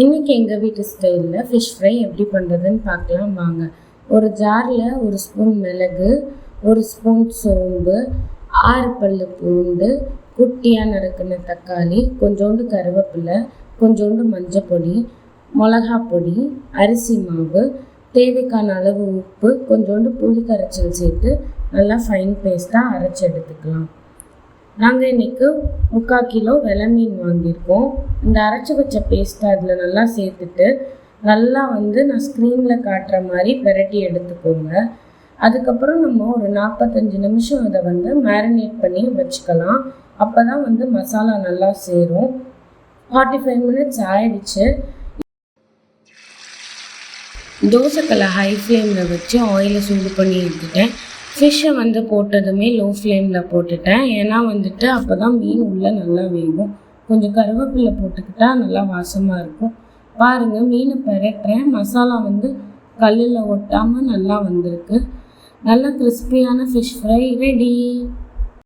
இன்றைக்கி எங்கள் வீட்டு ஸ்டைலில் ஃபிஷ் ஃப்ரை எப்படி பண்ணுறதுன்னு பார்க்கலாம் வாங்க. ஒரு ஜாரில் 1 ஸ்பூன் மிளகு, 1 ஸ்பூன் சோம்பு, 6 பல்லு பூண்டு, குட்டியாக நறுக்கின தக்காளி, கொஞ்சோண்டு கருவேப்பிலை, கொஞ்சோண்டு மஞ்சள் பொடி, மிளகா பொடி, அரிசி மாவு, தேவைக்கான அளவு உப்பு, கொஞ்சோண்டு புளி கரைச்சல் சேர்த்து நல்லா ஃபைன் பேஸ்ட்டாக அரைச்சி எடுத்துக்கலாம். நாங்கள் இன்றைக்கி 3/4 கிலோ வெலை மீன் வாங்கியிருக்கோம். இந்த அரைச்சி வச்ச பேஸ்ட்டை அதில் நல்லா சேர்த்துட்டு நல்லா நான் ஸ்க்ரீனில் காட்டுற மாதிரி பெரட்டி எடுத்துக்கோங்க. அதுக்கப்புறம் நம்ம ஒரு 45 நிமிஷம் அதை மேரினேட் பண்ணி வச்சுக்கலாம். அப்போ தான் மசாலா நல்லா சேரும். 45 மினிட்ஸ் ஆயிடுச்சு. தோசைக்கல்லை ஹை ஃப்ளேமில் வச்சு ஆயிலை சூடு பண்ணி எடுத்துட்டேன். ஃபிஷ்ஷை போட்டதுமே லோ ஃப்ளேமில் போட்டுட்டேன். ஏன்னா அப்போ தான் மீன் உள்ளே நல்லா வேகும். கொஞ்சம் கருவேப்பிலை போட்டுக்கிட்டா நல்லா வாசமாக இருக்கும். பாருங்கள், மீனை பெரட்டுறேன். மசாலா கல்லில் ஒட்டாமல் நல்லா வந்திருக்கு. நல்லா கிறிஸ்பியான ஃபிஷ் ஃப்ரை ரெடி.